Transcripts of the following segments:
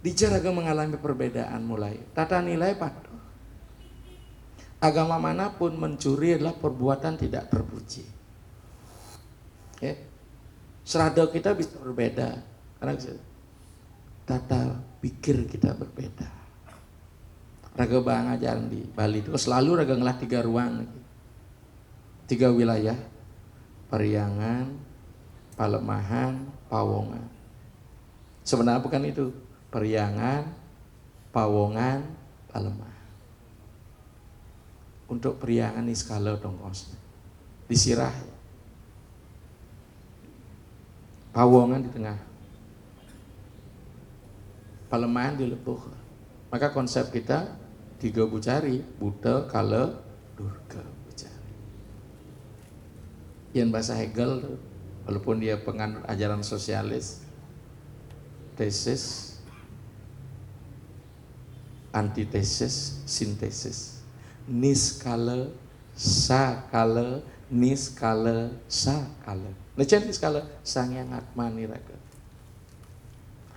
Dijaraga mengalami perbedaan mulai tata nilai patuh. Agama manapun mencuri adalah perbuatan tidak terpuji. Okay. Serada kita bisa berbeda karena tata pikir kita berbeda. Raga bang ajaran di Bali itu selalu raga ngelah 3 ruang, 3 wilayah, Pariangan, Palemahan, Pawongan. Sebenarnya bukan itu, Pariangan, Pawongan, Palemahan. Untuk Pariangan ini skala dongkos disirah, Pawongan di tengah, Palemahan di lepuh. Maka konsep kita 3 bucari, Buddha, Kala, Durga bucari. Yang bahasa Hegel tuh, walaupun dia penganut ajaran sosialis, tesis, antitesis, sintesis, niskala, sakala, niskala, sakala. Necan niskala, sangyang atma niraga.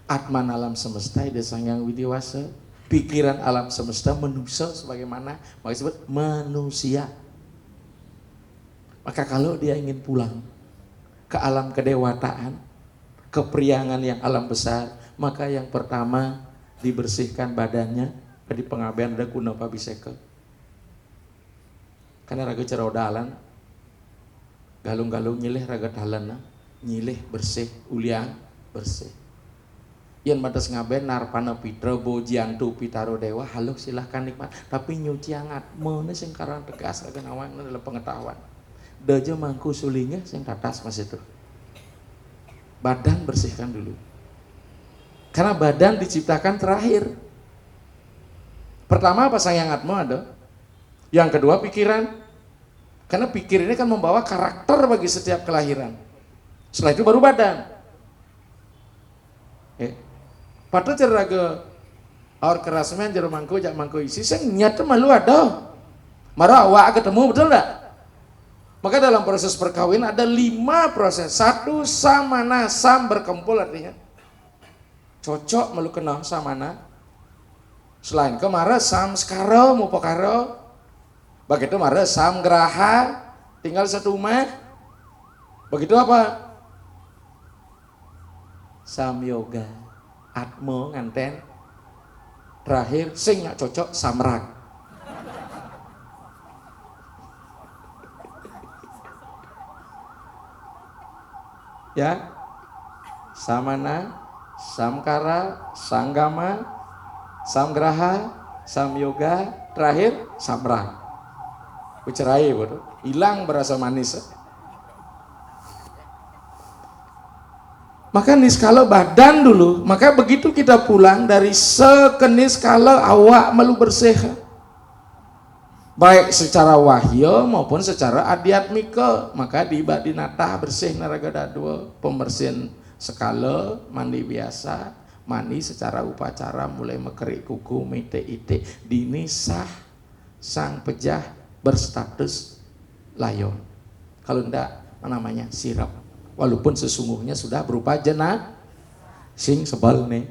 Atman alam semesta ide sangyang widiwasa. Pikiran alam semesta manusia sebagaimana maka disebut manusia. Maka kalau dia ingin pulang ke alam kedewataan, ke Priangan yang alam besar, maka yang pertama dibersihkan badannya. Di pengabdian ada kuna pabiseka. Karena raga cerodalan, galung-galung nyilih raga talana, nyilih bersih, uliang bersih. Yang batas ngaben narpana pitra bojiantu pitaro dewa halus silahkan nikmat, tapi nyuci hangat mana sing karang tegas raga nawang adalah pengetahuan. Daja mangku sulinya sing tatas mas itu. Badan bersihkan dulu. Karena badan diciptakan terakhir. Pertama apa sayang atma ada. Yang kedua pikiran. Karena pikir ini kan membawa karakter bagi setiap kelahiran. Setelah itu baru badan. Padahal jeraga awak kerasmen jero mangko jak mangko isi sing nyata malu ada. Marah awak ketemu betul enggak? Maka dalam proses perkawin ada 5 proses. 1 samana, sam berkumpul artinya cocok malu kenal samana. Selain ke marah sam skaro mau pokaro. Begitu marah sam geraha tinggal satu rumah. Begitu apa? Sam yoga. Atmo nganten terakhir sing gak cocok samrak. Ya, samana, samkara, sanggama, samgraha, samyoga, terakhir samrak. Ucerai bodoh, hilang berasa manis. Maka niskala badan dulu, maka begitu kita pulang dari sekeniskala awak melu bersih. Baik secara wahya maupun secara adiatmika, maka di badinatah bersih naraga dadwa, pembersihan skala, mandi biasa, mandi secara upacara mulai mekerik kuku, mite ite, dini sah sang pejah berstatus layon. Kalau enggak namanya sirap. Walaupun sesungguhnya sudah berupa jenah sing sebal nih.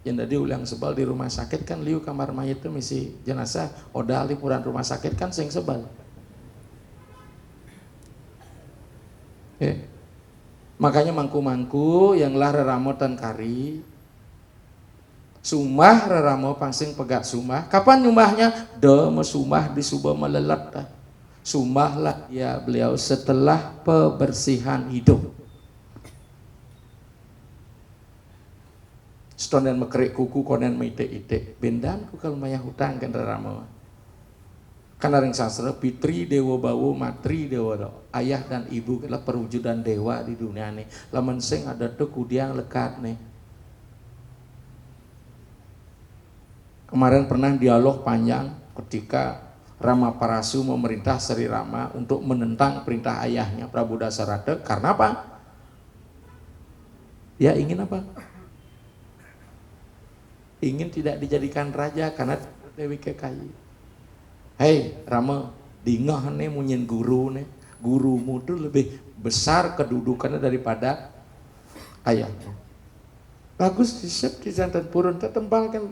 Yang tadi ulang sebal di rumah sakit kan liu kamar mayat itu misi jenazah. Oda lipuran rumah sakit kan sing sebal. Makanya mangku-mangku yang lah reramotan kari. Sumah reramo pangsing pegak sumah. Kapan nyumahnya? Mesumah di subah melelat. Sumahlah ya beliau setelah pembersihan hidup. Stonen mekerik kuku konen meite ite bendan ku kalau maya hutang kan rama. Karena ring sastra pitri dewa bawu matri dewa do. Ayah dan ibu adalah perwujudan dewa di dunia ini. Lamun sing ada tuh kudiang lekat nih. Kemarin pernah dialog panjang ketika Rama Parasu memerintah Sri Rama untuk menentang perintah ayahnya Prabu Dasarata. Karena apa? Dia ingin apa? Ingin tidak dijadikan raja karena Dewi Kekayi. Hei Rama, dingah nih munyin guru nih. Gurumu tuh lebih besar kedudukannya daripada ayahnya. bagus disep di jantan purun tetembal kan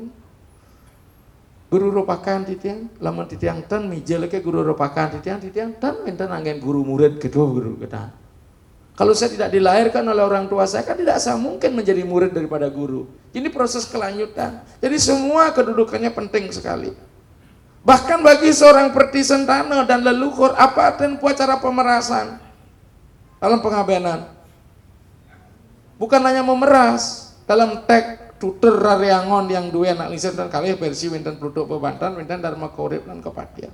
guru rupakan titiang lamun titiang ten mijel ke guru rupakan titiang ten enten angin guru murid kedua guru kita. Kalau saya tidak dilahirkan oleh orang tua saya kan tidak mungkin menjadi murid daripada guru. Ini proses kelanjutan. Jadi semua kedudukannya penting sekali. Bahkan bagi seorang Perti Sentana dan leluhur, apa artinya upacara pemerasan dalam pengabenan? Bukan hanya memeras, dalam teks tutur rariangon yang dua anak lisan dan kali versi winten Plutuk Bebantan, winten Dharma Korip dan Kepatian.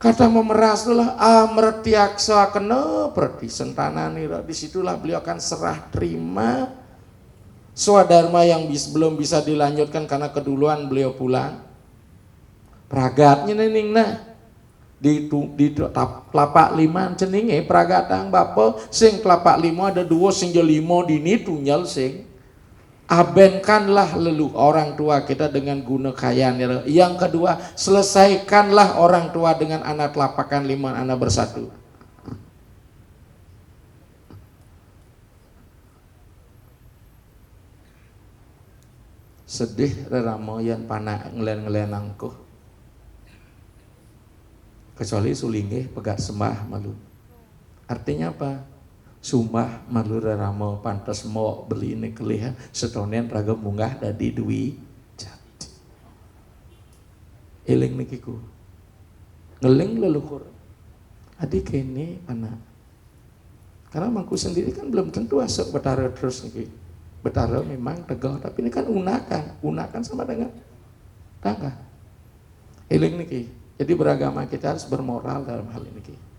Kata memeras itulah amretiaksa kena Perti Sentana nira. Disitulah beliau akan serah terima swadharma yang belum bisa dilanjutkan karena keduluan beliau pulang. Pragatnya nening nah di telapak lima ceninge pragatang bapa sing telapak lima ada dua sing lima dini tunyal sing abenkanlah leluhur orang tua kita dengan guna kayaan. Yang kedua, selesaikanlah orang tua dengan anak telapakan lima anak bersatu. Sedih reramo yang panak ngelen angkuh. Kecuali sulingeh pegat sembah malu. Artinya apa? Sumpah malu reramo pantas mau beli ini kelih setonen raga munggah dadi duwi jati. Eling nikiku. Ngeling leluhur. Adik ini anak. Karena mangku sendiri kan belum tentu asok betara terus niki. Betara memang tegak tapi ini kan unakan sama dengan tangga. Eling niki. Jadi beragama kita harus bermoral dalam hal ini.